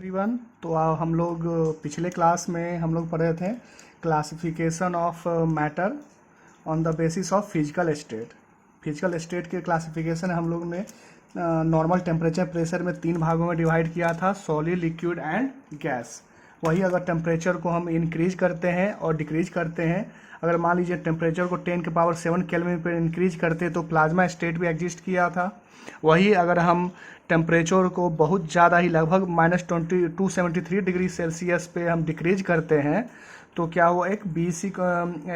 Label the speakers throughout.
Speaker 1: Everyone. तो हम लोग पिछले क्लास में हम लोग पढ़े थे classification of matter on the basis of physical state. Physical state के क्लासिफिकेशन हम लोग ने नॉर्मल टेम्परेचर प्रेशर में 3 भागों में डिवाइड किया था, सॉलिड, लिक्विड एंड गैस। वही अगर टेम्परेचर को हम इंक्रीज करते हैं और डिक्रीज करते हैं, अगर मान लीजिए टेम्परेचर को 10⁻⁷ केल्विन पर इंक्रीज करते तो प्लाज्मा स्टेट भी एग्जिस्ट किया था। वही अगर हम टेम्परेचर को बहुत ज़्यादा ही लगभग -273 डिग्री सेल्सियस पे हम डिक्रीज करते हैं तो क्या वो एक बीईसी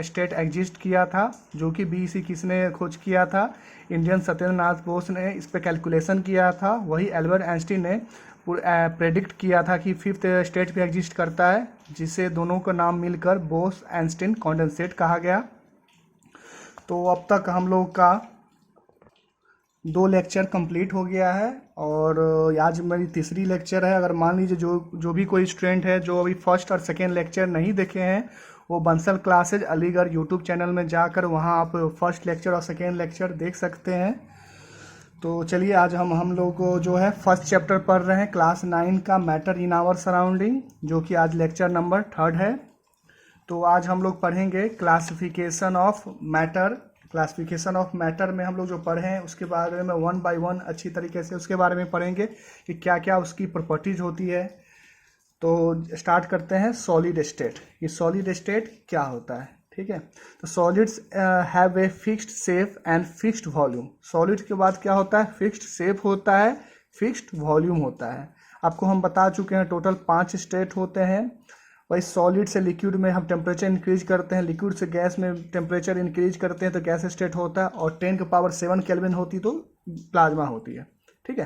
Speaker 1: स्टेट एग्जिस्ट किया था, जो कि बीईसी किसने खोज किया था? इंडियन सत्येंद्रनाथ बोस ने इस पे कैलकुलेशन किया था। वही एल्बर्ट आइंस्टीन ने प्रेडिक्ट किया था कि 5th स्टेट भी एग्जिस्ट करता है, जिसे दोनों का नाम मिलकर बोस आइंस्टीन कॉन्डेंसेट कहा गया। तो अब तक हम लोग का 2 लेक्चर कंप्लीट हो गया है और आज मेरी तीसरी लेक्चर है। अगर मान लीजिए जो भी कोई स्टूडेंट है जो अभी फर्स्ट और सेकेंड लेक्चर नहीं देखे हैं, वो Bansal classes Aligarh YouTube channel में जाकर वहाँ आप फर्स्ट लेक्चर और सेकेंड लेक्चर देख सकते हैं। तो चलिए आज हम लोग जो है फर्स्ट चैप्टर पढ़ रहे हैं, क्लास 9 का मैटर इन आवर सराउंडिंग, जो कि आज लेक्चर नंबर 3 है। तो आज हम लोग पढ़ेंगे classification of matter. Classification of matter में हम लोग जो पढ़े हैं उसके बारे में 1 बाय 1 अच्छी तरीके से उसके बारे में पढ़ेंगे कि क्या क्या उसकी प्रॉपर्टीज होती है। तो स्टार्ट करते हैं सॉलिड स्टेट। ये सॉलिड स्टेट क्या होता है, ठीक है? तो solids have a fixed shape and fixed volume. Solid के बाद क्या होता है? फिक्स्ड शेप होता है, फिक्स्ड वॉल्यूम होता है। आपको हम बता चुके हैं टोटल 5 स्टेट होते हैं। वही सॉलिड से लिक्विड में हम टेम्परेचर इंक्रीज करते हैं, लिक्विड से गैस में टेम्परेचर इंक्रीज करते हैं तो गैस स्टेट होता है, और 10⁻⁷ केल्विन होती तो प्लाज्मा होती है, ठीक है?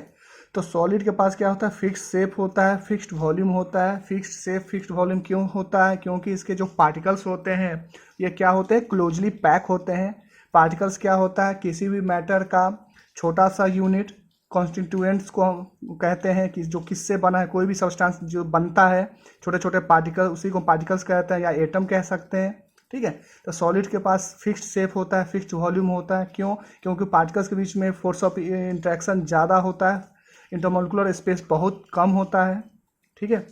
Speaker 1: तो सॉलिड के पास क्या होता है? फिक्स्ड शेप होता है, फिक्स्ड वॉल्यूम होता है। फिक्स्ड शेप फिक्स्ड वॉल्यूम क्यों होता है? क्योंकि इसके जो पार्टिकल्स होते हैं ये क्या होते हैं? क्लोजली पैक होते हैं। पार्टिकल्स क्या होता है? किसी भी मैटर का छोटा सा यूनिट, कॉन्स्टिट्यूएंट्स को हम कहते हैं कि जो किससे बना है, कोई भी सब्सटेंस जो बनता है, छोटे छोटे पार्टिकल, उसी को पार्टिकल्स कहते हैं या एटम कह सकते हैं, ठीक है? तो सॉलिड के पास फिक्स्ड शेप होता है, फिक्स्ड वॉल्यूम होता है। क्यों? क्योंकि पार्टिकल्स के बीच में फोर्स ऑफ इंटरेक्शन ज़्यादा होता है, इंटरमोलिकुलर स्पेस बहुत कम होता है, ठीक है?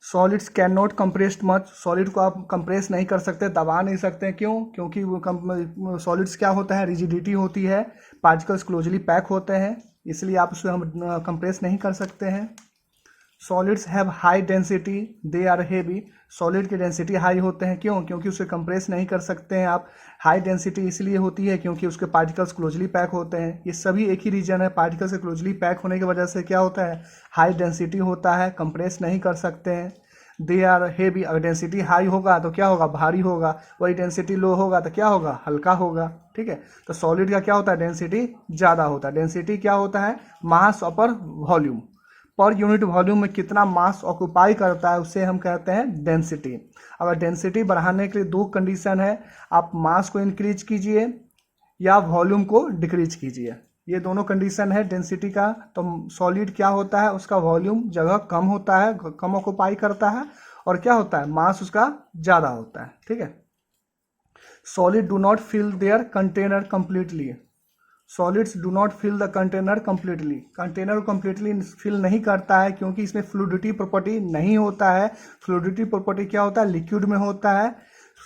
Speaker 1: Solids can not compressed much. Solid को आप कंप्रेस नहीं कर सकते, दबा नहीं सकते। क्यों? क्योंकि वो सॉलिड्स क्या होता है? रिजिडिटी होती है, पार्टिकल्स क्लोजली पैक होते हैं, इसलिए आप उसे हम कंप्रेस नहीं कर सकते हैं। Solids have high density, they are heavy. Solid की डेंसिटी हाई होते हैं। क्यों? क्योंकि उसे कंप्रेस नहीं कर सकते हैं आप। हाई डेंसिटी इसलिए होती है क्योंकि उसके पार्टिकल्स क्लोजली पैक होते हैं। ये सभी एक ही रीजन है, पार्टिकल्स के क्लोजली पैक होने की वजह से क्या होता है? हाई डेंसिटी होता है, कंप्रेस नहीं कर सकते हैं। They are heavy. अगर डेंसिटी हाई होगा तो क्या होगा? भारी होगा। वही डेंसिटी लो होगा तो क्या होगा? हल्का होगा, ठीक है? तो सॉलिड का क्या होता है? डेंसिटी ज़्यादा होता है। डेंसिटी क्या होता है? मास अपर वॉल्यूम, पर यूनिट वॉल्यूम में कितना मास ऑक्यूपाई करता है उसे हम कहते हैं डेंसिटी। अगर डेंसिटी बढ़ाने के लिए 2 कंडीशन है, आप मास को इंक्रीज कीजिए या वॉल्यूम को डिक्रीज कीजिए, ये दोनों कंडीशन है डेंसिटी का। तो सॉलिड क्या होता है? उसका वॉल्यूम जगह कम होता है, कम ऑक्यूपाई करता है, और क्या होता है? मास उसका ज़्यादा होता है, ठीक है? Solid do not fill their container completely. Solids do not fill the container completely. Container को कंप्लीटली फिल नहीं करता है क्योंकि इसमें फ्लूइडिटी प्रॉपर्टी नहीं होता है। फ्लूइडिटी प्रॉपर्टी क्या होता है? लिक्विड में होता है,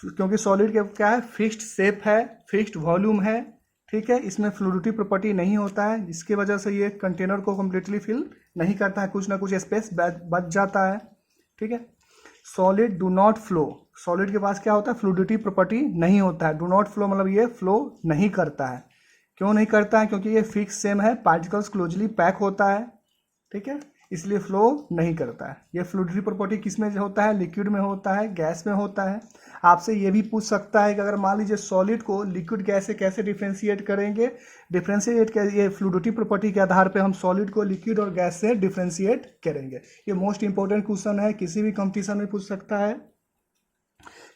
Speaker 1: क्योंकि सॉलिड के क्या है? फिक्स्ड शेप है, फिक्स्ड वॉल्यूम है, ठीक है? इसमें फ्लूइडिटी प्रॉपर्टी नहीं होता है, जिसकी वजह से ये कंटेनर को कंप्लीटली फिल नहीं करता है, कुछ ना कुछ स्पेस बच जाता है, ठीक है? Solid do not flow. Solid के पास क्या होता है? फ्लूइडिटी प्रॉपर्टी नहीं होता है। डू नॉट फ्लो मतलब ये फ्लो नहीं करता है। क्यों नहीं करता है? क्योंकि ये फिक्स सेम है, पार्टिकल्स क्लोजली पैक होता है, ठीक है? इसलिए फ्लो नहीं करता है। ये फ्लूइडिटी प्रॉपर्टी किस में होता है? लिक्विड में होता है, गैस में होता है। आपसे ये भी पूछ सकता है कि अगर मान लीजिए सॉलिड को लिक्विड गैस से कैसे डिफ्रेंशिएट करेंगे? ये फ्लूइडिटी प्रॉपर्टी के आधार पे हम सॉलिड को लिक्विड और गैस से डिफ्रेंशिएट करेंगे। ये मोस्ट इंपॉर्टेंट क्वेश्चन है, किसी भी कंपटीशन में पूछ सकता है।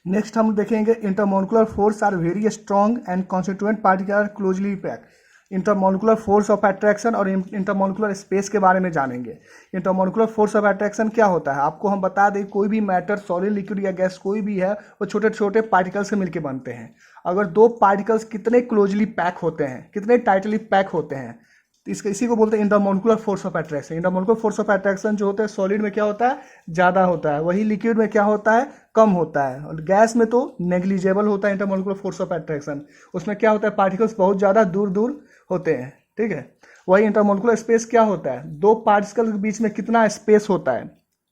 Speaker 1: नेक्स्ट हम देखेंगे intermolecular force are very strong and constituent particle are closely pack. Intermolecular force of attraction और इंटरमोलिकुलर स्पेस के बारे में जानेंगे। इंटरमोलिकुलर फोर्स ऑफ अट्रैक्शन क्या होता है? आपको हम बता दें, कोई भी मैटर, सॉलिड, लिक्विड या गैस कोई भी है, वो छोटे छोटे पार्टिकल्स से मिलकर बनते हैं। अगर 2 पार्टिकल्स कितने क्लोजली पैक होते हैं, कितने टाइटली पैक होते हैं, तो इसका इसी को बोलते हैं intermolecular force of attraction. Intermolecular force of attraction जो होता है सॉलिड में क्या होता है, ज़्यादा होता है, वही लिक्विड में क्या होता है, कम होता है। और गैस में तो नेग्लिजेबल होता है इंटरमोलिकुलर फोर्स ऑफ अट्रैक्शन, उसमें क्या होता है, पार्टिकल्स बहुत ज़्यादा दूर दूर होते हैं, ठीक है। वही इंटरमोलिकुलर स्पेस क्या होता है, दो पार्टिकल्स के बीच में कितना स्पेस होता है,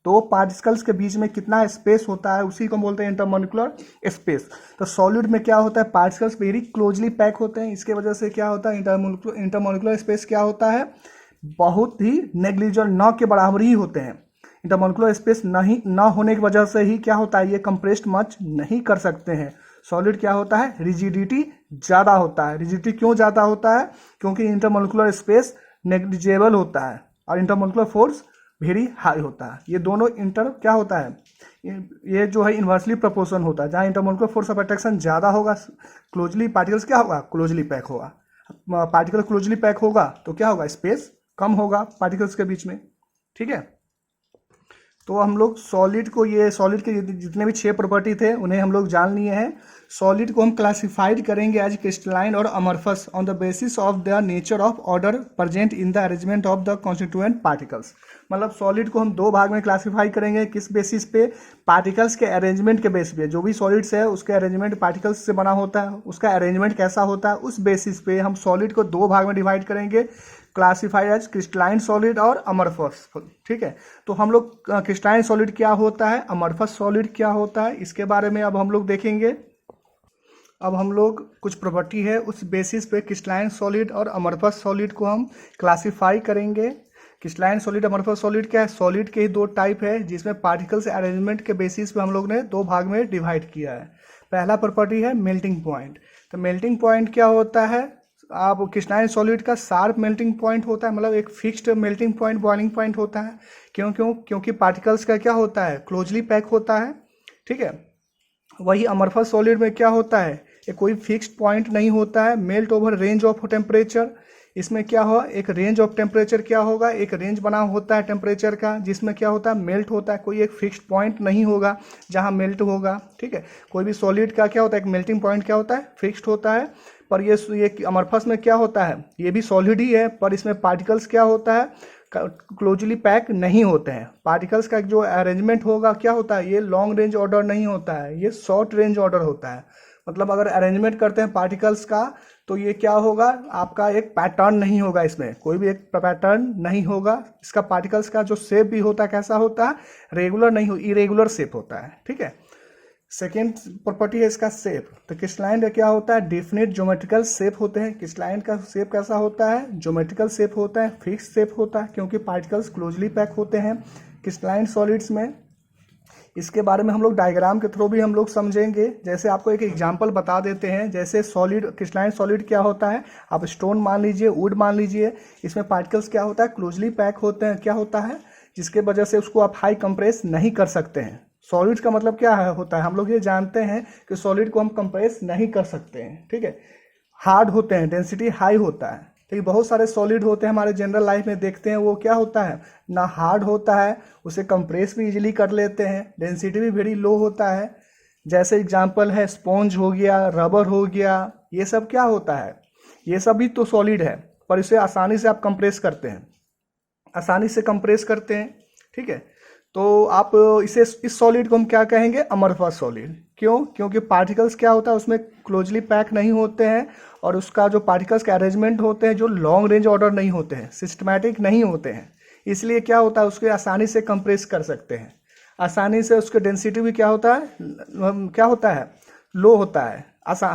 Speaker 1: दो पार्टिकल्स के बीच में कितना स्पेस होता है, उसी को बोलते हैं इंटरमोलिकुलर स्पेस। तो सॉलिड में क्या होता है, पार्टिकल्स वेरी क्लोजली पैक होते हैं, इसके वजह से क्या होता है, इंटरमोलिकुलर स्पेस क्या होता है, बहुत ही नेग्लिजिबल, न के बराबर ही होते हैं। इंटरमोलिकुलर स्पेस नहीं ना होने की वजह से ही क्या होता है, ये कंप्रेस्ड मच नहीं कर सकते हैं। सॉलिड क्या होता है, रिजिडिटी ज़्यादा होता है। रिजिडिटी क्यों ज़्यादा होता है, क्योंकि इंटरमोलिकुलर स्पेस नेग्लिजिबल होता है और इंटरमोलिकुलर फोर्स वेरी हाई होता है। ये दोनों इंटर क्या होता है, ये जो है इन्वर्सली प्रोपोर्शन होता है। जहाँ इंटरमोलिकुलर फोर्स ऑफ अट्रैक्शन ज़्यादा होगा, क्लोजली पार्टिकल्स क्या होगा, क्लोजली पैक होगा। पार्टिकल क्लोजली पैक होगा तो क्या होगा, स्पेस कम होगा पार्टिकल्स के बीच में, ठीक है। तो हम लोग सॉलिड को, ये सॉलिड के जितने भी 6 प्रॉपर्टी थे उन्हें हम लोग जान लिए हैं। सॉलिड को हम क्लासिफाइड करेंगे एज क्रिस्टलाइन और amorphous on the basis of the nature of order present in the arrangement of the constituent particles. मतलब सॉलिड को हम 2 भाग में क्लासिफाई करेंगे, किस बेसिस पे, पार्टिकल्स के अरेंजमेंट के बेसिस पे। जो भी सॉलिड्स है उसके अरेंजमेंट पार्टिकल्स से बना होता है, उसका अरेंजमेंट कैसा होता है, उस बेसिस पे हम सॉलिड को 2 भाग में डिवाइड करेंगे, क्लासिफाइड एज क्रिस्टलाइन सॉलिड और अमरफस, ठीक है। तो हम लोग क्रिस्टलाइन सॉलिड क्या होता है, अमरफस सॉलिड क्या होता है, इसके बारे में अब हम लोग देखेंगे। अब हम लोग कुछ प्रॉपर्टी है उस बेसिस पे क्रिस्टलाइन सॉलिड और अमरफस सॉलिड को हम क्लासिफाई करेंगे। क्रिस्टलाइन सॉलिड, अमरफस सॉलिड क्या है, सॉलिड के ही 2 टाइप है, जिसमें पार्टिकल्स अरेंजमेंट के बेसिस पे हम लोग ने 2 भाग में डिवाइड किया है। पहला प्रॉपर्टी है मेल्टिंग पॉइंट। तो मेल्टिंग पॉइंट क्या होता है, आप क्रिस्टलाइन सॉलिड का शार्प मेल्टिंग पॉइंट होता है, मतलब एक fixed melting point, boiling point होता है। क्योंकि पार्टिकल्स का क्या होता है, क्लोजली पैक होता है, ठीक है। वही अमरफस सॉलिड में क्या होता है, ये कोई फिक्स्ड पॉइंट नहीं होता है, melt over range of temperature. इसमें क्या हो, एक रेंज ऑफ टेम्परेचर क्या होगा, एक रेंज बना होता है टेम्परेचर का, जिसमें क्या होता है, मेल्ट होता है। कोई एक फिक्स्ड पॉइंट नहीं होगा जहाँ मेल्ट होगा, ठीक है। कोई भी सॉलिड का क्या होता है, एक मेल्टिंग पॉइंट क्या होता है, फिक्स्ड होता है। पर ये अमरफस में क्या होता है, ये भी सॉलिड ही है, पर इसमें पार्टिकल्स क्या होता है, क्लोजली पैक नहीं होते हैं। पार्टिकल्स का जो अरेंजमेंट होगा क्या होता है, ये लॉन्ग रेंज ऑर्डर नहीं होता है, ये शॉर्ट रेंज ऑर्डर होता है। मतलब अगर अरेंजमेंट करते हैं पार्टिकल्स का तो ये क्या होगा, आपका एक पैटर्न नहीं होगा, इसमें कोई भी एक पैटर्न नहीं होगा। इसका पार्टिकल्स का जो शेप भी होता है कैसा होता है, रेगुलर नहीं हो, इरेगुलर शेप होता है, ठीक है। सेकेंड प्रॉपर्टी है इसका शेप। तो क्रिस्टलाइन का क्या होता है, डेफिनेट ज्योमेट्रिकल शेप होते हैं। क्रिस्टलाइन का शेप कैसा होता है, ज्योमेट्रिकल शेप होता है, फिक्स शेप होता है, क्योंकि पार्टिकल्स क्लोजली पैक होते हैं क्रिस्टलाइन सॉलिड्स में। इसके बारे में हम लोग डायग्राम के थ्रू भी हम लोग समझेंगे। जैसे आपको एक एग्जांपल बता देते हैं, जैसे सॉलिड, क्रिस्टलाइन सॉलिड क्या होता है, आप स्टोन मान लीजिए, वुड मान लीजिए, इसमें पार्टिकल्स क्या होता है, क्लोजली पैक होते हैं, क्या होता है, जिसके वजह से उसको आप हाई कंप्रेस नहीं कर सकते हैं। सॉलिड का मतलब क्या है, होता है, हम लोग ये जानते हैं कि सॉलिड को हम कंप्रेस नहीं कर सकते हैं, ठीक है। हार्ड होते हैं, डेंसिटी हाई होता है, ठीक है। बहुत सारे सॉलिड होते हैं हमारे जनरल लाइफ में देखते हैं, वो क्या होता है, ना हार्ड होता है, उसे कंप्रेस भी इजीली कर लेते हैं, डेंसिटी भी वेरी लो होता है। जैसे एग्जांपल है स्पॉन्ज हो गया, रबर हो गया, ये सब क्या होता है, ये सब भी तो सॉलिड है, पर इसे आसानी से आप कंप्रेस करते हैं, आसानी से कंप्रेस करते हैं, ठीक है। तो आप इस सॉलिड को हम क्या कहेंगे, अमरफस सॉलिड। क्यों, क्योंकि पार्टिकल्स क्या होता है, उसमें क्लोजली पैक नहीं होते हैं, और उसका जो पार्टिकल्स के अरेंजमेंट होते हैं जो लॉन्ग रेंज ऑर्डर नहीं होते हैं, सिस्टमैटिक नहीं होते हैं, इसलिए क्या होता है, उसके आसानी से कंप्रेस कर सकते हैं, आसानी से। उसके डेंसिटी भी क्या होता है, क्या होता है, लो होता है,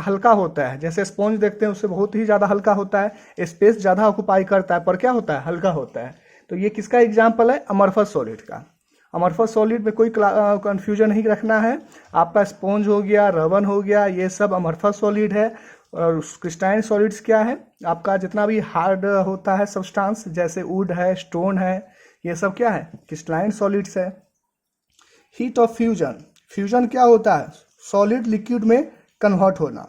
Speaker 1: हल्का होता है। जैसे स्पॉन्ज देखते हैं उससे बहुत ही ज़्यादा हल्का होता है, स्पेस ज़्यादा ऑक्युपाई करता है, पर क्या होता है, हल्का होता है। तो ये किसका एग्जाम्पल है, अमरफस सॉलिड का। अमरफस सॉलिड में कोई कन्फ्यूजन नहीं रखना है, आपका स्पॉन्ज हो गया, रबर हो गया, ये सब अमरफस सॉलिड है। और क्रिस्टलाइन सॉलिड्स क्या है, आपका जितना भी हार्ड होता है सब्सटेंस, जैसे वुड है, स्टोन है, ये सब क्या है, क्रिस्टलाइन सॉलिड्स है। हीट ऑफ फ्यूजन, फ्यूजन क्या होता है, सॉलिड लिक्विड में कन्वर्ट होना।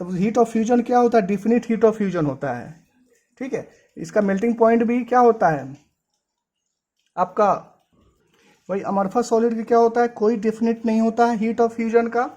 Speaker 1: तो हीट ऑफ फ्यूजन क्या होता है, डिफिनिट हीट ऑफ फ्यूजन होता है, ठीक है। इसका मेल्टिंग पॉइंट भी क्या होता है आपका, वही अमरफस सॉलिड का क्या होता है, कोई डिफिनिट नहीं होता है हीट ऑफ फ्यूजन का।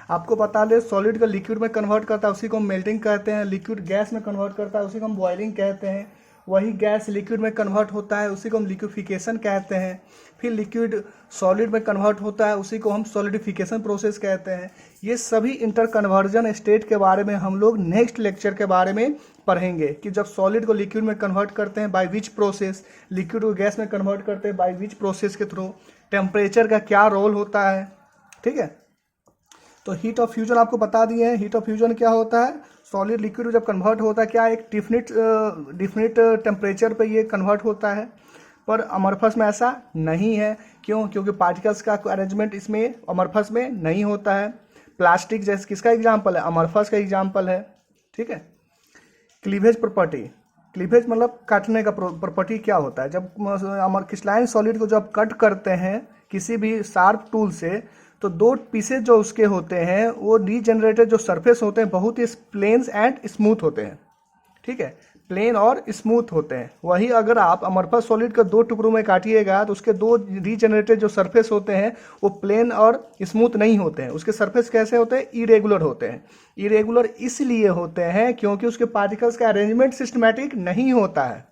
Speaker 1: आपको बता दें, सॉलिड का लिक्विड में कन्वर्ट करता है उसी को हम मेल्टिंग कहते हैं, लिक्विड गैस में कन्वर्ट करता है उसी को हम बॉइलिंग कहते हैं, वही गैस लिक्विड में कन्वर्ट होता है, उसी को हम लिक्विफिकेशन कहते हैं। फिर लिक्विड सॉलिड में कन्वर्ट होता है, उसी को हम सॉलिडिफिकेशन प्रोसेस कहते हैं। ये सभी इंटर कन्वर्जन स्टेट के बारे में हम लोग नेक्स्ट लेक्चर के बारे में पढ़ेंगे कि जब सॉलिड को लिक्विड में कन्वर्ट करते हैं बाय विच प्रोसेस, लिक्विड को गैस में कन्वर्ट करते हैं बाय विच प्रोसेस के थ्रू, टेम्परेचर का क्या रोल होता है। ठीक है, तो हीट ऑफ फ्यूजन आपको बता दिए हैं। हीट ऑफ फ्यूजन क्या होता है, सॉलिड लिक्विड जब कन्वर्ट होता है क्या एक डिफिनिट टेम्परेचर पे ये कन्वर्ट होता है, पर अमरफस में ऐसा नहीं है। क्यों? क्योंकि पार्टिकल्स का अरेंजमेंट इसमें अमरफस में नहीं होता है। प्लास्टिक जैसे किसका एग्जाम्पल है, अमरफस का एग्जाम्पल है। ठीक है, क्लीवेज प्रॉपर्टी, क्लीवेज मतलब काटने का प्रॉपर्टी क्या होता है, जब क्रिस्टलाइन सॉलिड को जब कट करते हैं किसी भी शार्प टूल से, तो दो पीसेज जो उसके होते हैं वो रीजनरेटेड जो सरफेस होते हैं बहुत ही प्लेन एंड स्मूथ होते हैं। ठीक है, प्लेन और स्मूथ होते हैं। वही अगर आप अमरफस सॉलिड को दो टुकड़ों में काटिएगा तो उसके दो रीजनरेटेड जो सरफेस होते हैं वो प्लेन और स्मूथ नहीं होते हैं। उसके सरफेस कैसे होते हैं, इरेगुलर होते हैं। इरेगुलर इसलिए होते हैं क्योंकि उसके पार्टिकल्स का अरेंजमेंट सिस्टमैटिक नहीं होता है।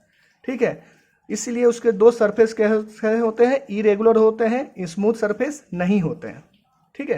Speaker 1: ठीक है, इसलिए उसके दो सरफेस कैसे होते हैं, इरेगुलर होते हैं, स्मूथ सरफेस नहीं होते हैं। ठीक है,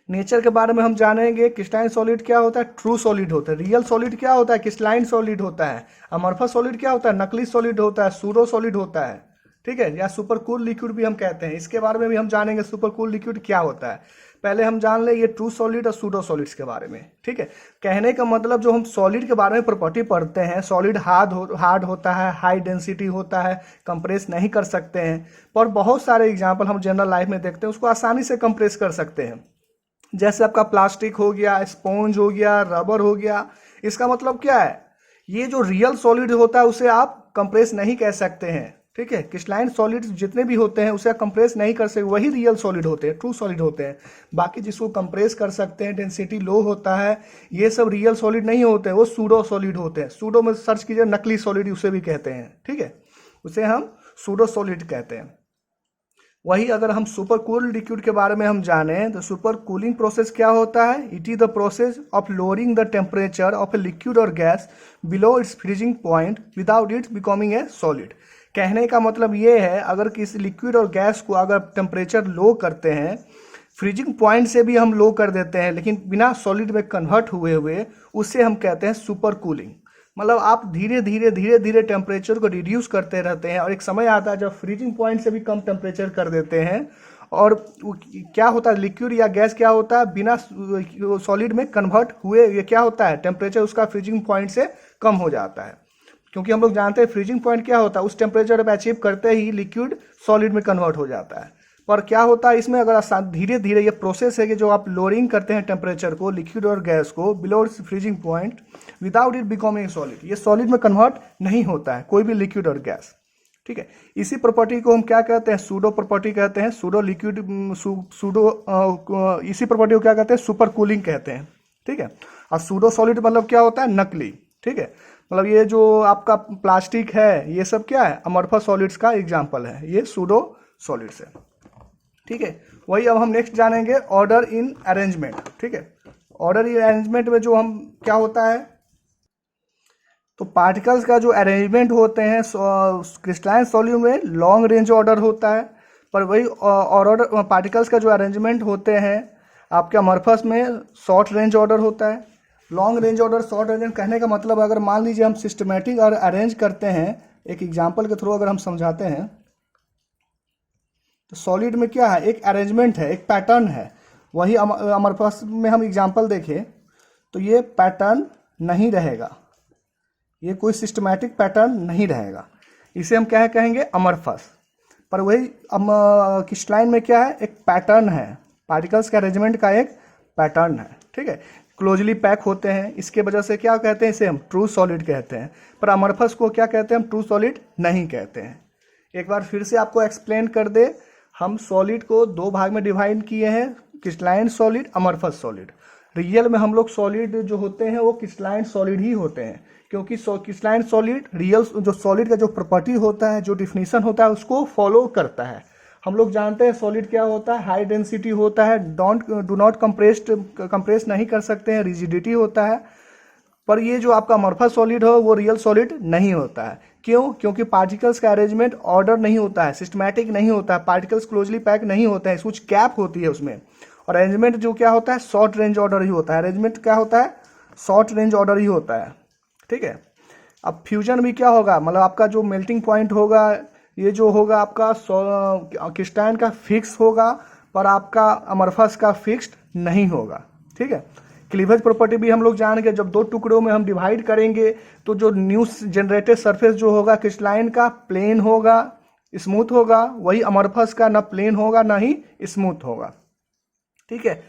Speaker 1: नेचर के बारे में हम जानेंगे। क्रिस्टलाइन सॉलिड क्या होता है, ट्रू सॉलिड होता है। रियल सॉलिड क्या होता है, क्रिस्टलाइन सॉलिड होता है। अमरफस सॉलिड क्या होता है, नकली सॉलिड होता है, सूडो सॉलिड होता है। ठीक है, या सुपर कूल लिक्विड भी हम कहते हैं। इसके बारे में भी हम जानेंगे सुपर कूल लिक्विड क्या होता है। पहले हम जान ले ये ट्रू सॉलिड और सूडो सॉलिड्स के बारे में। ठीक है, कहने का मतलब जो हम सॉलिड के बारे में प्रॉपर्टी पढ़ते हैं, सॉलिड हार्ड होता है, हाई डेंसिटी होता है, कंप्रेस नहीं कर सकते हैं। पर बहुत सारे एग्जाम्पल हम जनरल लाइफ में देखते हैं उसको आसानी से कंप्रेस कर सकते हैं। जैसे आपका प्लास्टिक हो गया, स्पॉन्ज हो गया, रबर हो गया। इसका मतलब क्या है, ये जो रियल सॉलिड होता है उसे आप कंप्रेस नहीं कह सकते हैं। ठीक है, क्रिस्टलाइन सॉलिड जितने भी होते हैं उसे कंप्रेस नहीं कर सकते, वही रियल सॉलिड होते हैं, ट्रू सॉलिड होते हैं। बाकी जिसको कंप्रेस कर सकते हैं, डेंसिटी लो होता है, ये सब रियल सॉलिड नहीं होते हैं, वो सूडो सॉलिड होते हैं। सूडो में सर्च कीजिए, नकली सॉलिड उसे भी कहते हैं। ठीक है, उसे हम सूडो सॉलिड कहते हैं। वही अगर हम सुपर कूल लिक्विड के बारे में हम जाने तो सुपर कूलिंग प्रोसेस क्या होता है, it is the process of lowering the temperature of a liquid और gas below its freezing point without it becoming a solid. कहने का मतलब ये है, अगर किसी लिक्विड और गैस को अगर टेम्परेचर लो करते हैं, फ्रीजिंग पॉइंट से भी हम लो कर देते हैं लेकिन बिना सॉलिड में कन्वर्ट हुए उससे हम कहते हैं सुपर कूलिंग। मतलब आप धीरे धीरे टेम्परेचर को रिड्यूस करते रहते हैं और एक समय आता है जब फ्रीजिंग पॉइंट से भी कम टेम्परेचर कर देते हैं और क्या होता है, लिक्विड या गैस क्या होता है, बिना सॉलिड में कन्वर्ट हुए ये क्या होता है, टेम्परेचर उसका फ्रीजिंग पॉइंट से कम हो जाता है। क्योंकि हम लोग जानते हैं फ्रीजिंग पॉइंट क्या होता है, उस टेम्परेचर पर अचीव करते ही लिक्विड सॉलिड में कन्वर्ट हो जाता है। पर क्या होता है इसमें, अगर धीरे धीरे ये प्रोसेस है कि जो आप लोअरिंग करते हैं टेम्परेचर को, लिक्विड और गैस को below freezing point without it becoming solid, ये सॉलिड में कन्वर्ट नहीं होता है कोई भी लिक्विड और गैस। ठीक है, इसी प्रॉपर्टी को हम क्या कहते हैं, सूडो प्रॉपर्टी कहते हैं। सूडो लिक्विड इसी प्रॉपर्टी को क्या कहते हैं, सुपर कूलिंग कहते हैं। ठीक है, और सूडो सॉलिड मतलब क्या होता है, नकली। ठीक है, मतलब ये जो आपका प्लास्टिक है ये सब क्या है, अमरफस सॉलिड्स का एग्जाम्पल है, ये सूडो सॉलिड्स है। ठीक है, वही अब हम नेक्स्ट जानेंगे ऑर्डर इन अरेंजमेंट। ठीक है, ऑर्डर इन अरेंजमेंट में जो हम क्या होता है, तो पार्टिकल्स का जो अरेंजमेंट होते हैं क्रिस्टलाइन सॉल्यूट में लॉन्ग रेंज ऑर्डर होता है, पर वही ऑर्डर पार्टिकल्स का जो अरेंजमेंट होते हैं आपके अमरफस में शॉर्ट रेंज ऑर्डर होता है। Long range order, short range कहने का मतलब अगर मान लीजिए हम सिस्टमेटिक और अरेंज करते हैं, एक एग्जाम्पल के थ्रू अगर हम समझाते हैं तो सॉलिड में क्या है, एक अरेंजमेंट है, एक पैटर्न है। वही अमरफस में हम एग्जाम्पल देखें तो ये पैटर्न नहीं रहेगा, ये कोई सिस्टमैटिक पैटर्न नहीं रहेगा, इसे हम क्या कहेंगे, अमरफस। पर वही क्रिस्टलाइन में क्या है, एक पैटर्न है, पार्टिकल्स के अरेंजमेंट का एक पैटर्न है। ठीक है, क्लोजली पैक होते हैं, इसके वजह से क्या कहते हैं, इसे हम ट्रू सॉलिड कहते हैं। पर अमरफस को क्या कहते हैं, हम ट्रू सॉलिड नहीं कहते हैं। एक बार फिर से आपको एक्सप्लेन कर दे, हम सॉलिड को दो भाग में डिवाइड किए हैं, crystalline solid, amorphous solid. Real में हम लोग सॉलिड जो होते हैं वो क्रिस्टलाइन सॉलिड ही होते हैं, क्योंकि क्रिस्टलाइन सॉलिड रियल जो सॉलिड का जो प्रॉपर्टी होता है, जो डिफिनीशन होता है उसको फॉलो करता है। हम लोग जानते हैं सॉलिड क्या होता है, हाई डेंसिटी होता है, डू नॉट कंप्रेस नहीं कर सकते हैं, रिजिडिटी होता है। पर ये जो आपका अमorphous सॉलिड हो वो रियल सॉलिड नहीं होता है। क्यों? क्योंकि पार्टिकल्स का अरेंजमेंट ऑर्डर नहीं होता है, सिस्टमैटिक नहीं होता है, पार्टिकल्स क्लोजली पैक नहीं होते हैं, कुछ गैप होती है उसमें। और अरेंजमेंट जो क्या होता है, शॉर्ट रेंज ऑर्डर ही होता है। अरेंजमेंट क्या होता है, शॉर्ट रेंज ऑर्डर ही होता है। ठीक है। अब फ्यूजन भी क्या होगा, मतलब आपका जो मेल्टिंग पॉइंट होगा, ये जो होगा आपका क्रिस्टलाइन का फिक्स होगा, पर आपका अमorphous का फिक्स्ड नहीं होगा। ठीक है। क्लीवेज प्रॉपर्टी भी हम लोग जानेंगे, जब दो टुकड़ों में हम डिवाइड करेंगे तो जो न्यू जनरेटेड सरफेस जो होगा क्रिस्टलाइन का प्लेन होगा, स्मूथ होगा, वही अमorphous का ना प्लेन होगा ना ही स्मूथ होगा। ठीक है।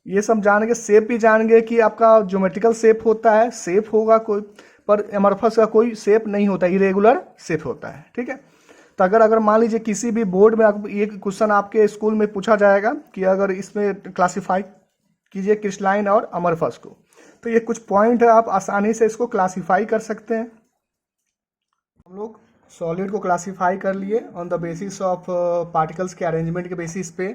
Speaker 1: ये सब जानेंगे। शेप भी जानेंगे कि आपका ज्योमेट्रिकल शेप होता है, शेप होगा कोई, पर अमorphous का कोई शेप नहीं होता, इरेगुलर शेप होता है। ठीक है। तो अगर मान लीजिए किसी भी बोर्ड में ये क्वेश्चन आपके स्कूल में पूछा जाएगा कि अगर इसमें क्लासीफाई कीजिए क्रिस्टलाइन और अमorphous को, तो ये कुछ पॉइंट है, आप आसानी से इसको क्लासीफाई कर सकते हैं। हम लोग सॉलिड को क्लासीफाई कर लिए on the basis of particles के अरेंजमेंट के बेसिस पे,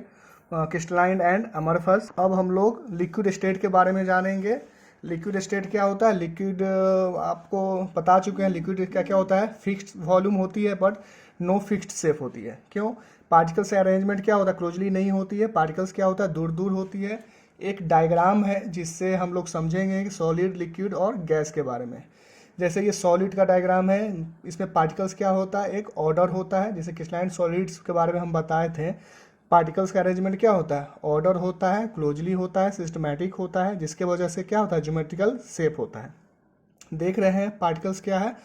Speaker 1: क्रिस्टलाइन एंड अमorphous। अब हम लोग लिक्विड स्टेट के बारे में जानेंगे। लिक्विड स्टेट क्या होता है? लिक्विड आपको बता चुके हैं, लिक्विड क्या क्या होता है, फिक्स्ड वॉल्यूम होती है बट नो फिक्स्ड शेप होती है। क्यों? पार्टिकल्स से अरेंजमेंट क्या होता है, क्लोजली नहीं होती है। पार्टिकल्स क्या होता है, दूर दूर होती है। एक डायग्राम है जिससे हम लोग समझेंगे कि सॉलिड, लिक्विड और गैस के बारे में। जैसे ये सॉलिड का डायग्राम है, इसमें पार्टिकल्स क्या होता है, एक ऑर्डर होता है। जैसे क्रिस्टलाइन सॉलिड्स के बारे में हम बताए थे, पार्टिकल्स का अरेंजमेंट क्या होता है, ऑर्डर होता है, क्लोजली होता है, सिस्टमैटिक होता है, जिसके वजह से क्या होता है, ज्योमेट्रिकल शेप होता है। देख रहे हैं पार्टिकल्स क्या है,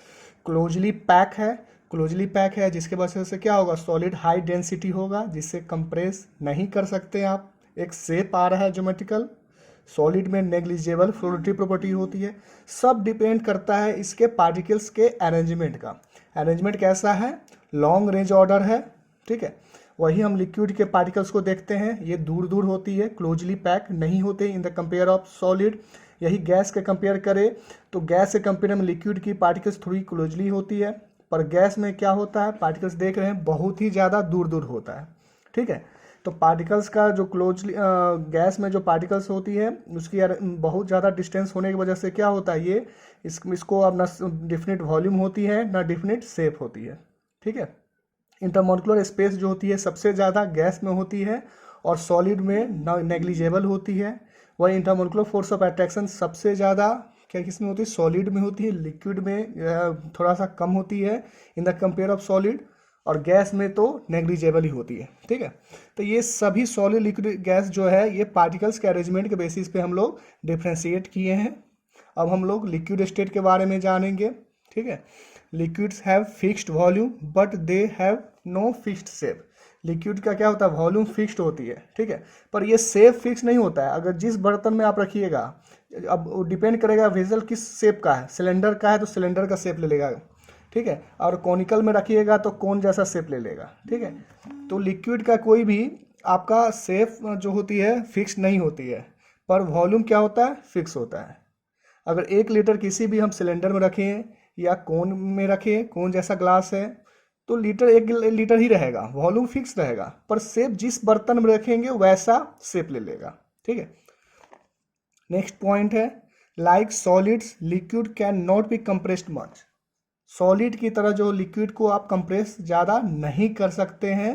Speaker 1: क्लोजली पैक है। क्लोजली पैक है जिसके वजह से क्या होगा, सॉलिड हाई डेंसिटी होगा, जिससे कंप्रेस नहीं कर सकते आप। एक शेप आ रहा है ज्योमेट्रिकल। सॉलिड में नेग्लिजिबल फ्लूइडिटी प्रॉपर्टी होती है। सब डिपेंड करता है इसके पार्टिकल्स के अरेंजमेंट का। अरेंजमेंट कैसा है, लॉन्ग रेंज ऑर्डर है। ठीक है। वही हम लिक्विड के पार्टिकल्स को देखते हैं, ये दूर दूर होती है, क्लोजली पैक नहीं होते in the compare of solid. यही गैस के कंपेयर करें तो गैस के कंपेयर में लिक्विड की पार्टिकल्स थोड़ी क्लोजली होती है, पर गैस में क्या होता है, पार्टिकल्स देख रहे हैं बहुत ही ज़्यादा दूर दूर होता है। ठीक है। तो पार्टिकल्स का जो क्लोजली गैस में जो पार्टिकल्स होती है उसकी बहुत ज़्यादा डिस्टेंस होने की वजह से क्या होता है, ये इसको अब ना डिफिनिट वॉल्यूम होती है ना डिफिनिट शेप होती है। ठीक है। इंटरमॉलिक्यूलर स्पेस जो होती है सबसे ज़्यादा गैस में होती है और सॉलिड में नेग्लिजिबल होती है। वही इंटरमॉलिक्यूलर फोर्स ऑफ अट्रैक्शन सबसे ज़्यादा क्या किस में होती है, सॉलिड में होती है। लिक्विड में थोड़ा सा कम होती है in the compare of solid, और गैस में तो नेग्लिजिबल ही होती है। ठीक है। तो ये सभी सॉलिड, लिक्विड, गैस जो है ये पार्टिकल्स के अरेंजमेंट के बेसिस पे हम लोग डिफ्रेंशिएट किए हैं। अब हम लोग लिक्विड स्टेट के बारे में जानेंगे। ठीक है। Liquids have fixed volume but they have no fixed shape. Liquid का क्या होता है, वॉल्यूम फिक्स्ड होती है। ठीक है। पर ये शेप फिक्स नहीं होता है। अगर जिस बर्तन में आप रखिएगा, अब डिपेंड करेगा वेसल किस शेप का है, सिलेंडर का है तो सिलेंडर का शेप ले लेगा। ठीक है। और कॉनिकल में रखिएगा तो कोन जैसा शेप ले लेगा। ठीक है। तो लिक्विड का कोई भी आपका शेप जो होती है फिक्स नहीं होती है, पर वॉल्यूम क्या होता है, फिक्स होता है। अगर 1 लीटर किसी भी हम सिलेंडर में रखें या कोन में रखें, कोन जैसा ग्लास है, तो लीटर 1 लीटर ही रहेगा, वॉल्यूम फिक्स रहेगा, पर शेप जिस बर्तन में रखेंगे वैसा शेप ले लेगा। ठीक है। नेक्स्ट पॉइंट है, like solids liquid can not be compressed much. Solid की तरह जो लिक्विड को आप कंप्रेस ज़्यादा नहीं कर सकते हैं।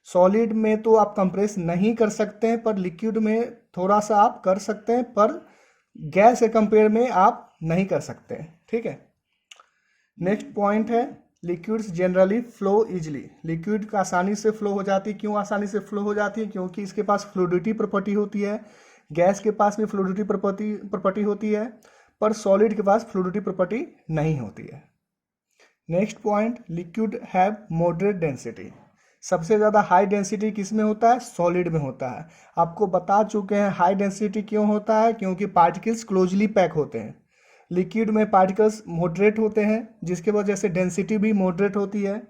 Speaker 1: सॉलिड में तो आप कंप्रेस नहीं कर सकते हैं, पर लिक्विड में थोड़ा सा आप कर सकते हैं, पर गैस के कंपेयर में आप नहीं कर सकते हैं। ठीक है। नेक्स्ट पॉइंट है, liquids generally flow easily. Liquid का आसानी से फ्लो हो जाती है। क्यों आसानी से फ्लो हो जाती है? क्योंकि इसके पास फ्लूइडिटी प्रॉपर्टी होती है। गैस के पास भी फ्लूइडिटी प्रॉपर्टी होती है, पर सॉलिड के पास फ्लूइडिटी प्रॉपर्टी नहीं होती है। Next point, liquid have moderate density. सबसे ज़्यादा हाई डेंसिटी किस में होता है, सॉलिड में होता है। आपको बता चुके हैं हाई डेंसिटी क्यों होता है, क्योंकि पार्टिकल्स क्लोजली पैक होते हैं। लिक्विड में पार्टिकल्स मॉडरेट होते हैं, जिसके वजह से डेंसिटी भी मॉडरेट होती है।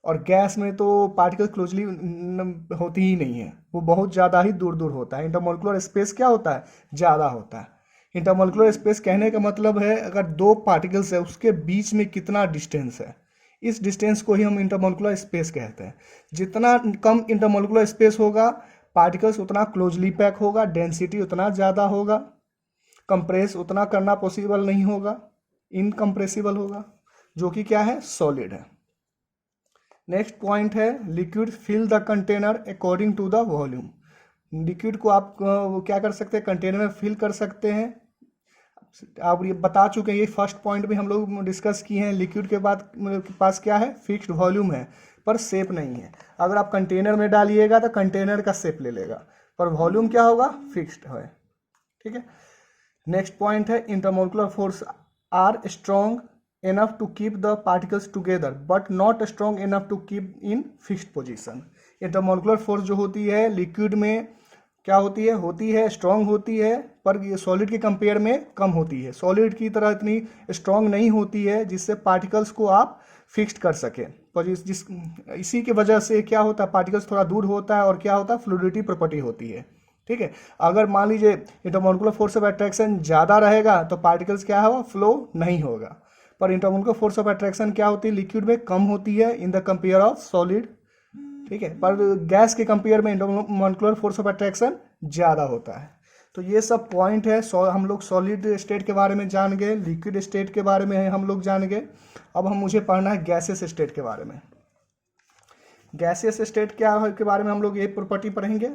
Speaker 1: और गैस में तो पार्टिकल क्लोजली होती ही नहीं है, वो बहुत ज़्यादा ही दूर दूर होता है। इंटरमॉलिक्यूलर स्पेस क्या होता है, ज़्यादा होता है। इंटरमॉलिक्यूलर स्पेस कहने का मतलब है अगर 2 पार्टिकल्स है उसके बीच में कितना डिस्टेंस है, इस डिस्टेंस को ही हम इंटरमॉलिक्यूलर स्पेस कहते हैं। जितना कम इंटरमॉलिक्यूलर स्पेस होगा, पार्टिकल्स उतना क्लोजली पैक होगा, डेंसिटी उतना ज़्यादा होगा। कंप्रेस उतना करना पॉसिबल नहीं होगा, इनकम्प्रेसिबल होगा, जो कि क्या है, सॉलिड है। नेक्स्ट पॉइंट है liquid fill the container according to the volume. Liquid को आप वो क्या कर सकते हैं, कंटेनर में फिल कर सकते हैं। आप ये बता चुके हैं, ये फर्स्ट पॉइंट भी हम लोग डिस्कस किए हैं। लिक्विड के बाद के पास क्या है, फिक्स्ड वॉल्यूम है पर शेप नहीं है। अगर आप कंटेनर में डालिएगा तो कंटेनर का शेप ले लेगा, पर वॉल्यूम क्या होगा, फिक्स्ड है। ठीक है। नेक्स्ट पॉइंट है intermolecular force are strong enough to keep the particles together but not strong enough to keep in fixed position। Intermolecular force जो होती है लिक्विड में क्या होती है स्ट्रॉन्ग होती है, पर ये सॉलिड के कंपेयर में कम होती है। सॉलिड की तरह इतनी स्ट्रॉन्ग नहीं होती है जिससे पार्टिकल्स को आप फिक्स्ड कर सकें। पर इसी की वजह से क्या होता है, पार्टिकल्स थोड़ा दूर होता है और क्या होता है, फ्लूइडिटी प्रॉपर्टी होती है। ठीक है। अगर मान लीजिए इंटरमोलिकुलर फोर्स ऑफ अट्रैक्शन ज़्यादा रहेगा तो पार्टिकल्स क्या होगा, फ्लो नहीं होगा। पर इंटरमोलिकुलर फोर्स ऑफ अट्रैक्शन क्या होती है, लिक्विड में कम होती है in the compare of solid. ठीक है। पर गैस के कंपेयर में इंटरमोलिकुलर फोर्स ऑफ अट्रैक्शन ज़्यादा होता है। तो ये सब पॉइंट है। हम लोग सॉलिड स्टेट के बारे में जान गए, लिक्विड स्टेट के बारे में हम लोग जान गए। अब मुझे पढ़ना है गैसेस स्टेट के बारे में। गैसेस स्टेट क्या है के बारे में हम लोग ये प्रॉपर्टी पढ़ेंगे।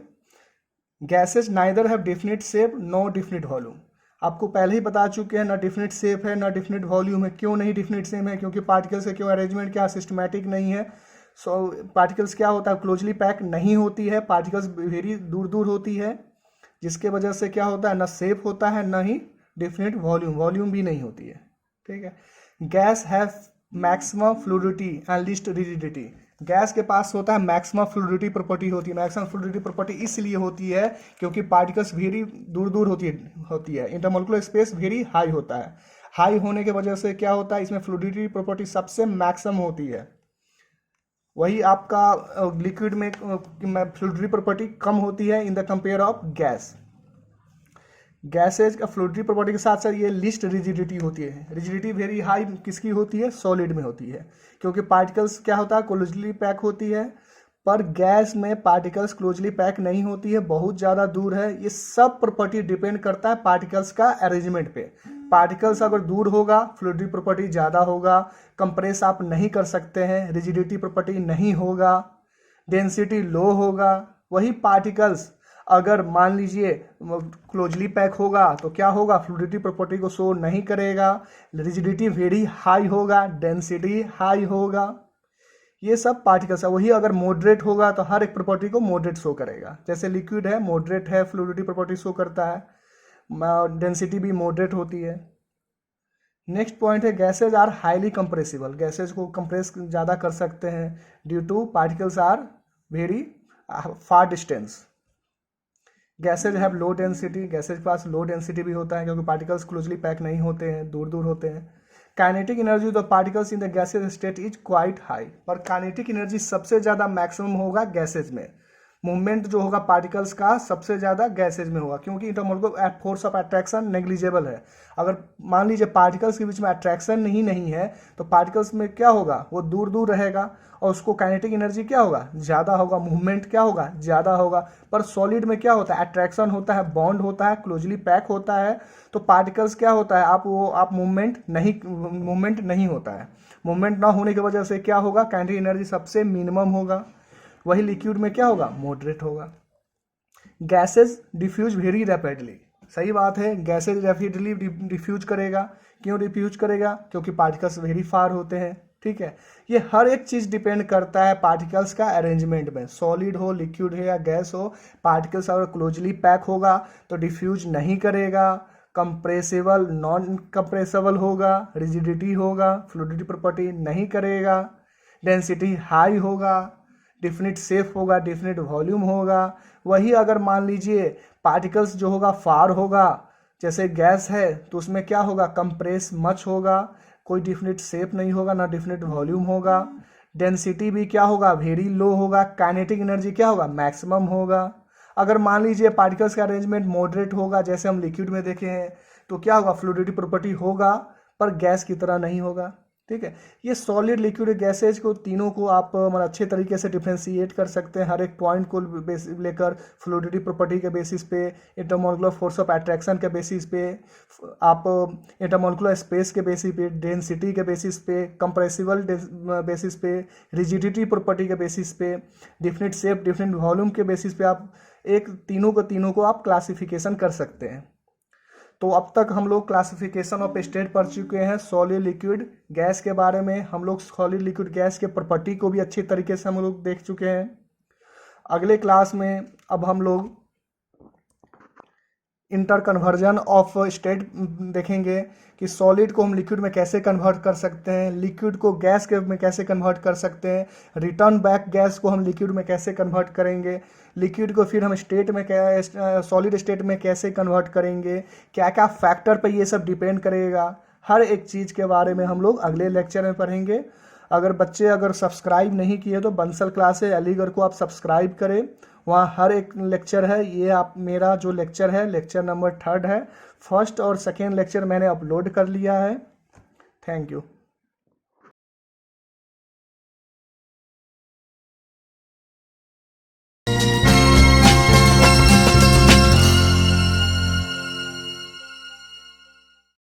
Speaker 1: Gases neither have definite shape no definite volume. आपको पहले ही बता चुके हैं, ना डेफिनेट शेप है ना डेफिनेट वॉल्यूम है। क्यों नहीं डेफिनेट शेप है, क्योंकि पार्टिकल्स का क्यों अरेंजमेंट क्या सिस्टमैटिक नहीं है। पार्टिकल्स क्या होता है, क्लोजली पैक नहीं होती है, पार्टिकल्स वेरी दूर दूर होती है, जिसके वजह से क्या होता है, ना शेप होता है ना ही डेफिनेट वॉल्यूम भी नहीं होती है। ठीक है। Guys have maximum fluidity and least rigidity. Gas के पास होता है मैक्सिमम फ्लूइडिटी प्रॉपर्टी होती है। मैक्सिमम फ्लूइडिटी प्रॉपर्टी इसलिए होती है क्योंकि पार्टिकल्स वेरी दूर दूर होती है। इंटरमोलिकुलर स्पेस वेरी हाई होता है। हाई होने के वजह से क्या होता है, इसमें फ्लूइडिटी प्रॉपर्टी सबसे मैक्सिमम होती है। वही आपका लिक्विड में फ्लूइडिटी प्रॉपर्टी कम होती है in the compare of gas. Gases का फ्लूइडिटी प्रॉपर्टी के साथ साथ ये लिस्ट रिजिडिटी होती है। रिजिडिटी वेरी हाई किसकी होती है, सॉलिड में होती है, क्योंकि पार्टिकल्स क्या होता है, क्लोजली पैक होती है। पर गैस में पार्टिकल्स क्लोजली पैक नहीं होती है, बहुत ज़्यादा दूर है। ये सब प्रॉपर्टी डिपेंड करता है पार्टिकल्स का अरेंजमेंट पे। पार्टिकल्स अगर दूर होगा फ्लूइडिटी प्रॉपर्टी ज़्यादा होगा, कंप्रेस आप नहीं कर सकते हैं, रिजिडिटी प्रॉपर्टी नहीं होगा, डेंसिटी लो होगा। वही पार्टिकल्स अगर मान लीजिए क्लोजली पैक होगा तो क्या होगा, फ्लूइडिटी प्रॉपर्टी को शो नहीं करेगा, रिजिडिटी वेरी हाई होगा, डेंसिटी हाई होगा। ये सब पार्टिकल्स है। वही अगर मॉडरेट होगा तो हर एक प्रॉपर्टी को मॉडरेट शो करेगा। जैसे लिक्विड है मॉडरेट है, फ्लूइडिटी प्रॉपर्टी शो करता है, डेंसिटी भी मॉडरेट होती है। नेक्स्ट पॉइंट है gases are highly compressible. Gases को कंप्रेस ज़्यादा कर सकते हैं due to particles are very far distance. Gases have low density. Gases के पास लो डेंसिटी भी होता है क्योंकि पार्टिकल्स क्लोजली पैक नहीं होते हैं, दूर दूर होते हैं। Kinetic energy of the particles in the gases state is quite high. पर काइनेटिक एनर्जी सबसे ज़्यादा मैक्सिमम होगा गैसेज में। मूवमेंट जो होगा पार्टिकल्स का सबसे ज़्यादा गैसेज में होगा, क्योंकि intermolecular force of attraction negligible है। अगर मान लीजिए पार्टिकल्स के बीच में अट्रैक्शन ही नहीं है तो पार्टिकल्स में क्या होगा, वो दूर दूर रहेगा और उसको काइनेटिक एनर्जी क्या होगा, ज़्यादा होगा, मूवमेंट क्या होगा, ज़्यादा होगा। पर सॉलिड में क्या होता है, अट्रैक्शन होता है, बॉन्ड होता है, क्लोजली पैक होता है, तो पार्टिकल्स क्या होता है, आप मूवमेंट नहीं होता है। मूवमेंट ना होने की वजह से क्या होगा, काइनेटिक एनर्जी सबसे मिनिमम होगा। वही लिक्विड में क्या होगा, मॉडरेट होगा। Gases diffuse very rapidly. सही बात है, गैसेज रैपिडली डिफ्यूज करेगा। क्यों डिफ्यूज करेगा, क्योंकि पार्टिकल्स वेरी फार होते हैं। ठीक है। ये हर एक चीज़ डिपेंड करता है पार्टिकल्स का अरेंजमेंट में। सॉलिड हो, लिक्विड हो या गैस हो, पार्टिकल्स अगर क्लोजली पैक होगा तो डिफ्यूज नहीं करेगा, कंप्रेसिबल नॉन कंप्रेसिबल होगा, रिजिडिटी होगा, फ्लूइडिटी प्रॉपर्टी नहीं करेगा, डेंसिटी हाई होगा, डिफिनिट शेप होगा, डिफिनिट वॉल्यूम होगा। वही अगर मान लीजिए पार्टिकल्स जो होगा फार होगा, जैसे गैस है तो उसमें क्या होगा, कंप्रेस मच होगा, कोई डिफिनिट शेप नहीं होगा, ना डिफिनिट वॉल्यूम होगा। डेंसिटी भी क्या होगा, वेरी लो होगा। काइनेटिक एनर्जी क्या होगा, मैक्सिमम होगा। अगर मान लीजिए पार्टिकल्स का अरेंजमेंट मॉडरेट होगा, जैसे हम लिक्विड में देखे हैं, तो क्या होगा, फ्लूइडिटी प्रॉपर्टी होगा पर गैस की तरह नहीं होगा। ठीक है। ये सॉलिड लिक्विड गैसेज को तीनों को आप मतलब अच्छे तरीके से डिफ्रेंशिएट कर सकते हैं, हर एक पॉइंट को लेकर फ्लूइडिटी प्रॉपर्टी के बेसिस पे, इंटरमोलिकुलर फोर्स ऑफ अट्रैक्शन के बेसिस पे, आप इंटरमोलिकुलर स्पेस के बेसिस पे, डेंसिटी के बेसिस पे, कंप्रेसिबल बेसिस पे, रिजिडिटी प्रॉपर्टी के बेसिस पे, डिफरेंट शेप डिफरेंट वॉल्यूम के बेसिस पे आप एक तीनों को आप क्लासिफिकेशन कर सकते हैं। तो अब तक हम लोग क्लासिफिकेशन ऑफ स्टेट पढ़ चुके हैं, सॉलिड लिक्विड गैस के बारे में। हम लोग सॉलिड लिक्विड गैस के प्रॉपर्टी को भी अच्छी तरीके से हम लोग देख चुके हैं। अगले क्लास में अब हम लोग इंटर कन्वर्जन ऑफ स्टेट देखेंगे कि सॉलिड को हम लिक्विड में कैसे कन्वर्ट कर सकते हैं, लिक्विड को गैस के में कैसे कन्वर्ट कर सकते हैं, रिटर्न बैक गैस को हम लिक्विड में कैसे कन्वर्ट करेंगे, लिक्विड को फिर हम स्टेट में सॉलिड स्टेट में कैसे कन्वर्ट करेंगे, क्या क्या फैक्टर पर ये सब डिपेंड करेगा, हर एक चीज़ के बारे में हम लोग अगले लेक्चर में पढ़ेंगे। अगर सब्सक्राइब नहीं किए तो बंसल क्लासेस अलीगढ़ को आप सब्सक्राइब करें, वहाँ हर एक लेक्चर है। ये आप मेरा जो लेक्चर है लेक्चर नंबर 3 है, फर्स्ट और सेकेंड लेक्चर मैंने अपलोड कर लिया है। Thank you.